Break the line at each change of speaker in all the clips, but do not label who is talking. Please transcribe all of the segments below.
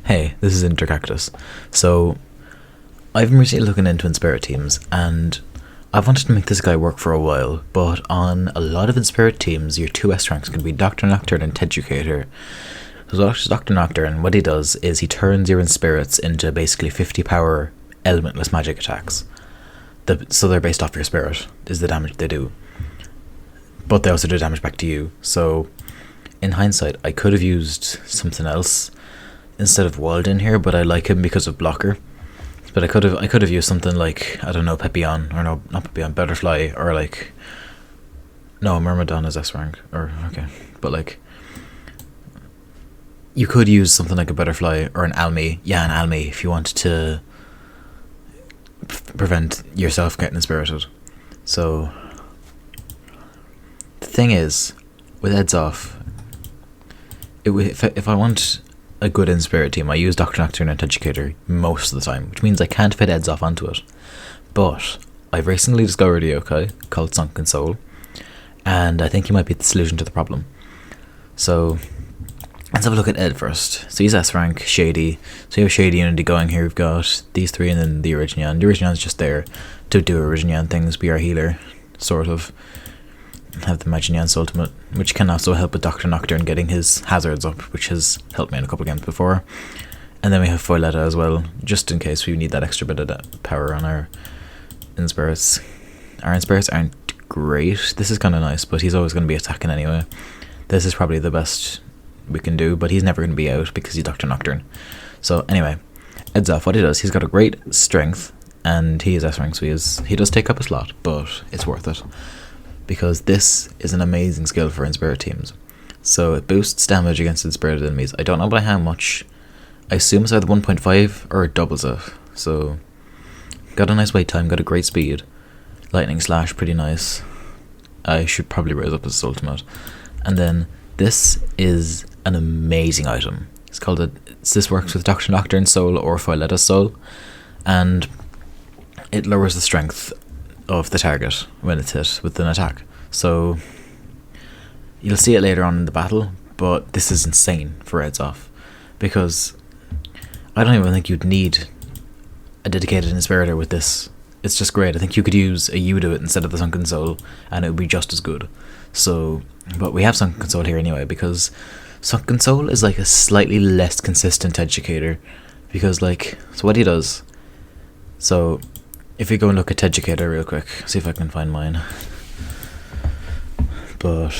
Hey, this is Intercactus. So, I've been recently looking into Inspirit teams, and I've wanted to make this guy work for a while, but on a lot of Inspirit teams, your two S ranks can be Dr. Nocturne and Teducator. So Dr. Nocturne, what he does is he turns your Inspirits into basically 50 power elementless magic attacks. So they're based off your spirit, is the damage they do. But they also do damage back to you, so in hindsight, I could have used something else instead of Walden here, but I like him because of blocker. But I could have used something like, I don't know, Pepion, or no, not Pepion, Butterfly, or like, no, Myrmidon is S rank, or okay, but like, you could use something like a Butterfly or an Almi, an Almi, if you wanted to prevent yourself getting inspirited. So the thing is, with heads off, if I want a good Inspirit team, I use Dr. Nocturne and Teducator most of the time, which means I can't fit heads off onto it. But I've recently discovered a yokai called Sunken Soul, and I think he might be the solution to the problem. So let's have a look at Ed first. So he's S rank, Shady. So you have Shady Unity going here. We've got these three and then the Originian. The Originian is just there to do Originian things, be our healer, sort of. Have the Maginian's ultimate, which can also help with Dr. Nocturne getting his hazards up, which has helped me in a couple of games before. And then we have Foiletta as well, just in case we need that extra bit of that power on our Inspirits. Our Inspirits aren't great. This is kind of nice, but he's always going to be attacking anyway. This is probably the best we can do, but he's never going to be out because he's Dr. Nocturne. So anyway, heads off, what he does, he's got a great strength, and he is S rank, so he does take up a slot, but it's worth it, because this is an amazing skill for Inspirit teams. So it boosts damage against Inspirited enemies. I don't know by how much. I assume it's either 1.5 or it doubles it. So got a nice wait time, got a great speed. Lightning Slash, pretty nice. I should probably raise up his ultimate. And then this is an amazing item. It's called this works with Dr. Nocturne's soul or Foiletta's soul, and it lowers the strength of the target when it's hit with an attack. So you'll see it later on in the battle, but this is insane for heads off, because I don't even think you'd need a dedicated Inspirator with this. It's just great. I think you could use a Udo instead of the Sunken Soul and it would be just as good. So, but we have Sunken Soul here anyway, because Sunken Soul is like a slightly less consistent educator, because like, so what he does, so if we go and look at Teducator real quick, see if I can find mine. But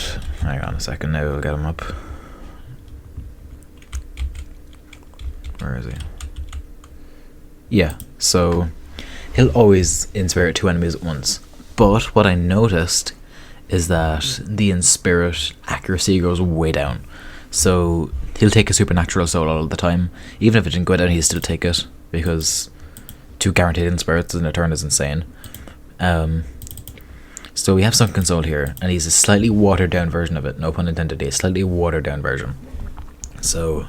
hang on a second, now we'll get him up. Where is he? Yeah, so he'll always Inspirit two enemies at once. But what I noticed is that the Inspirit accuracy goes way down. So he'll take a Supernatural Soul all the time. Even if it didn't go down, he'll still take it, because two guaranteed Inspirits in a turn is insane. So we have Sunken Soul here, and he's a slightly watered down version of it, no pun intended, a slightly watered down version. So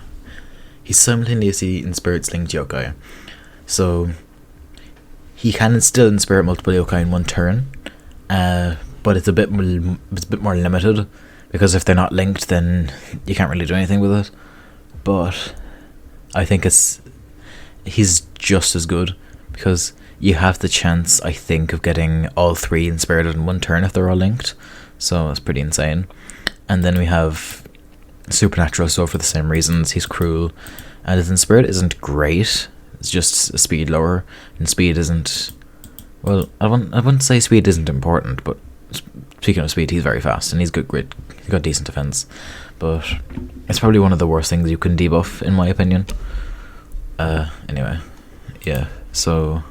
he's simultaneously Inspirit linked yokai. So he can still Inspirit multiple yokai in one turn, but it's a bit more limited, because if they're not linked, then you can't really do anything with it. But I think he's just as good, because you have the chance, I think, of getting all three Inspirited in one turn if they're all linked. So it's pretty insane. And then we have Supernatural Soul for the same reasons. He's cruel, and his Inspirit isn't great. It's just a speed lower, and speed isn't, well, I wouldn't say speed isn't important, but speaking of speed, he's very fast, and he's got decent defense. But it's probably one of the worst things you can debuff, in my opinion. Anyway, yeah, so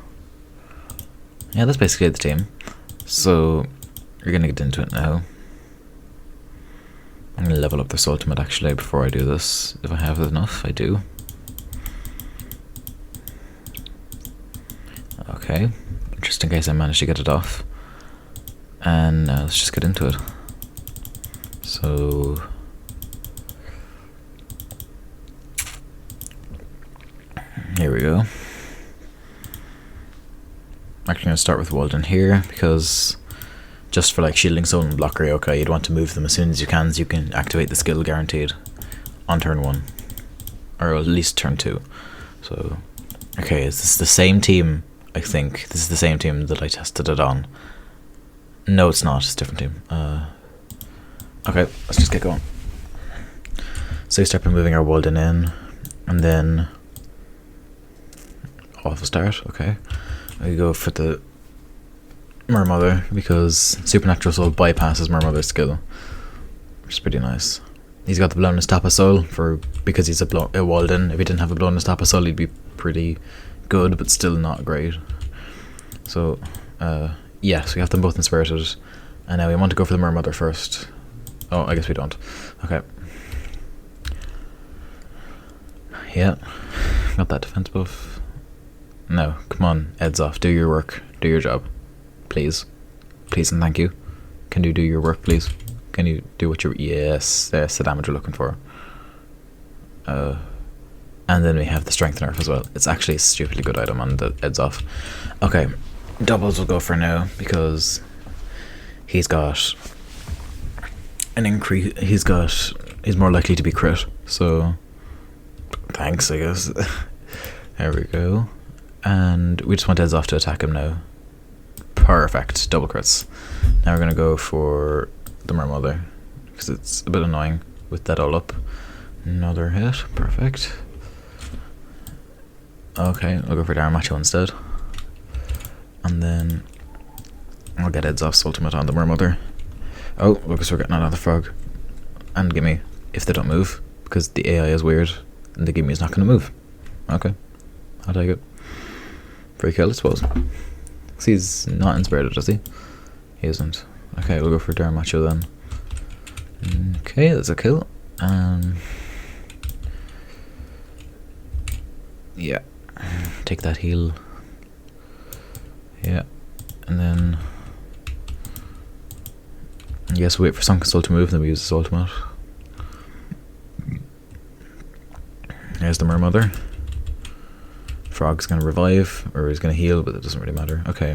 yeah, that's basically the team. So we're gonna get into it now. I'm gonna level up this ultimate actually before I do this, if I have enough. I do. Okay, just in case I manage to get it off. And let's just get into it. So here we go. I'm actually going to start with Walden here, because just for like shielding soul and blocker yokai, you'd want to move them as soon as you can, so you can activate the skill guaranteed on turn 1. or at least turn 2. So, okay, is this the same team? I think this is the same team that I tested it on. No, it's not. It's a different team. Okay, let's just get going. So we start by moving our Walden in, and then off a start. Okay, we go for the Mermother because Supernatural Soul bypasses Mermother's skill, which is pretty nice. He's got the Blown Estapa Soul because he's a Walden. If he didn't have a Blown Estapa Soul, he'd be pretty good, but still not great. So, yeah, so we have them both inspirited, and now we want to go for the Mermother first. Oh, I guess we don't. Okay. Yeah, got that defense buff. No, come on, Ed's off. Do your work. Do your job. Please. Please and thank you. Can you do your work, please? Can you do what you're... Yes, that's the damage we're looking for. And then we have the Strength nerf as well. It's actually a stupidly good item on the Ed's off. Okay, doubles will go for now because he's got an increase. He's more likely to be crit. So, thanks, I guess. There we go. And we just want Ed's off to attack him now. Perfect, double crits. Now we're gonna go for the Mermother because it's a bit annoying with that all up. Another hit, perfect. Okay, I'll go for Daramacho instead. And then I'll get Ed's off's ultimate on the Mermother. Oh, because we're getting another frog. And gimme, if they don't move, because the AI is weird, and the gimme is not going to move. Okay, I'll take it. Free kill, I suppose. Because he's not inspired, is he? He isn't. Okay, we'll go for Daramacho then. Okay, that's a kill. Yeah. Take that heal. Yeah. And then I guess wait for Sunken Soul to move, then we use his ultimate. There's the Mermother. Frog's gonna revive, or he's gonna heal, but it doesn't really matter. Okay.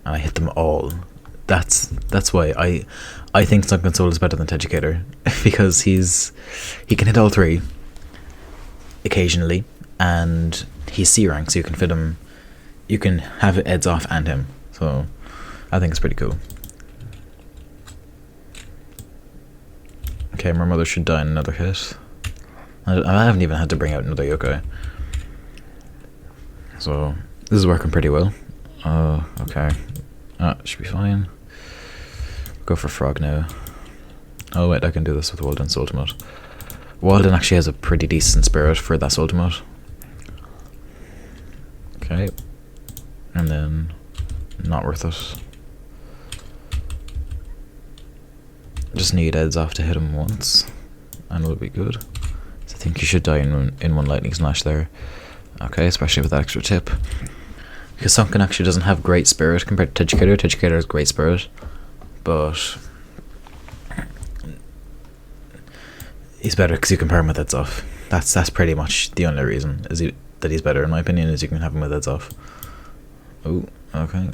And I hit them all. That's why I think Sunken Soul is better than Teducator because he can hit all 3 occasionally, and he's C rank, so you can fit him. You can have it Ed's off and him. So I think it's pretty cool. Okay, my mother should die in another hit. I haven't even had to bring out another yokai. So this is working pretty well. Okay. Should be fine. Go for Frog now. Oh wait, I can do this with Walden's ultimate. Walden actually has a pretty decent spirit for that ultimate. Okay. And then not worth it. Just need Ed's off to hit him once and it'll be good. So I think you should die in one lightning slash there. Okay, especially with that extra tip. Because Sunken actually doesn't have great spirit compared to Teducator. Teducator has great spirit, but he's better because you can pair him with Ed's off. That's pretty much the only reason that he's better in my opinion, is you can have him with Ed's off. Oh, okay.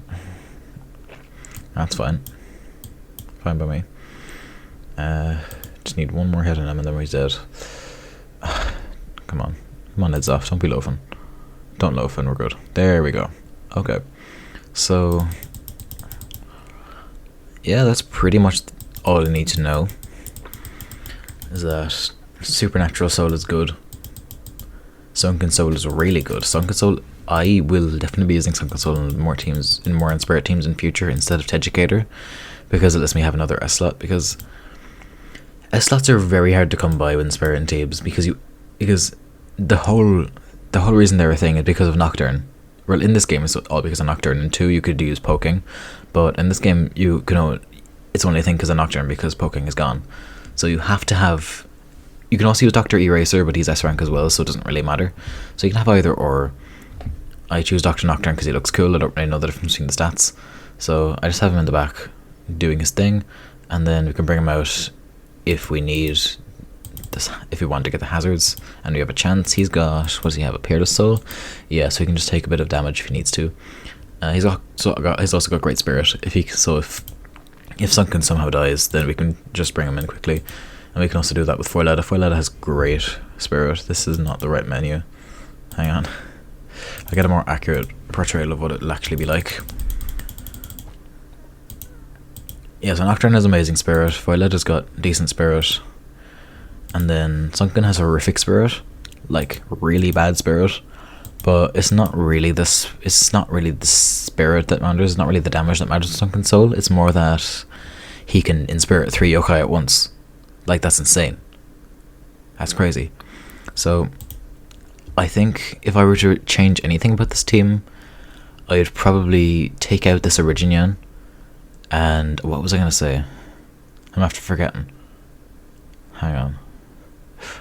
That's fine. Fine by me. Just need one more hit on him and then he's dead. Come on, Ed's off. Don't be loafing. Don't loaf and we're good. There we go. Okay. So yeah, that's pretty much all I need to know. Is that Supernatural Soul is good. Sunken Soul is really good. Sunken Soul, I will definitely be using Sunken Soul in more teams, in more Inspirit teams in future instead of Teducator, because it lets me have another S slot. Because S slots are very hard to come by with Inspirit teams because the whole reason they're a thing is because of Nocturne. Well, in this game it's all because of Nocturne, and 2 you could use poking, but in this game it's only a thing because of Nocturne, because poking is gone. So you have to have. You can also use Dr. Eraser, but he's S rank as well, so it doesn't really matter. So you can have either or. I choose Dr. Nocturne because he looks cool. I don't really know the difference between the stats, so I just have him in the back doing his thing, and then we can bring him out if we need this, if we want to get the hazards and we have a chance. He's got, what does he have, a Peerless Soul? Yeah, so he can just take a bit of damage if he needs to. He's also got great spirit. If Sunken somehow dies, then we can just bring him in quickly. And we can also do that with Foilada. Foilada has great Spirit. This is not the right menu. Hang on. I get a more accurate portrayal of what it'll actually be like. Yeah, so Nocturne has amazing Spirit, Violetta's got decent Spirit, and then Sunken has horrific Spirit, like really bad Spirit, but it's not really this. It's not really the Spirit that matters. It's not really the damage that matters to Sunken Soul. It's more that he can inspirit 3 yokai at once. Like, that's insane. That's crazy. So I think if I were to change anything about this team, I'd probably take out this Originian. And what was I going to say? I'm after forgetting. Hang on.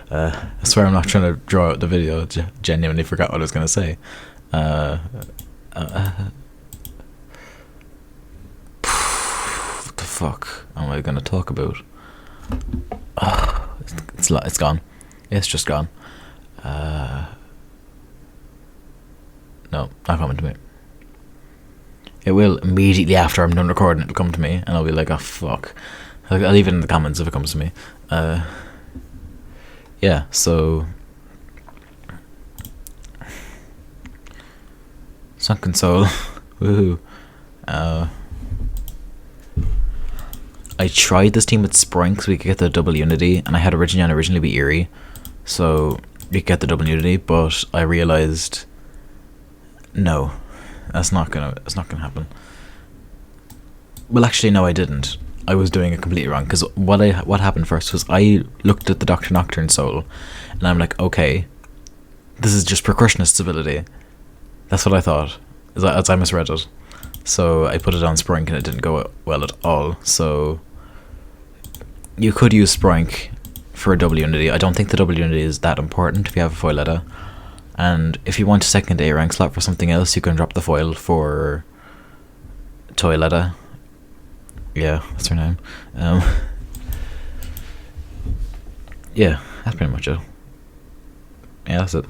I swear I'm not trying to draw out the video. Genuinely forgot what I was going to say. What the fuck am I going to talk about? It's gone. It's just gone. No, not coming to me. It will immediately after I'm done recording. It'll come to me, and I'll be like, "Oh fuck!" I'll leave it in the comments if it comes to me. Yeah. So, Sunken Soul, woohoo! I tried this team with Sprink so we could get the double unity, and I had Originian originally be Eerie, so we could get the double unity. But I realized, no. It's not gonna happen. Well, actually, no, I didn't. I was doing it completely wrong, because what happened first was I looked at the Dr. Nocturne Soul, and I'm like, okay, this is just percussionist's ability. That's what I thought, as I misread it. So I put it on Sprink, and it didn't go well at all. So you could use Sprink for a double unity. I don't think the double unity is that important if you have a Foiletta. And if you want a second A rank slot for something else, you can drop the foil for Toiletta. Yeah, that's her name. Yeah, that's pretty much it. Yeah, that's it.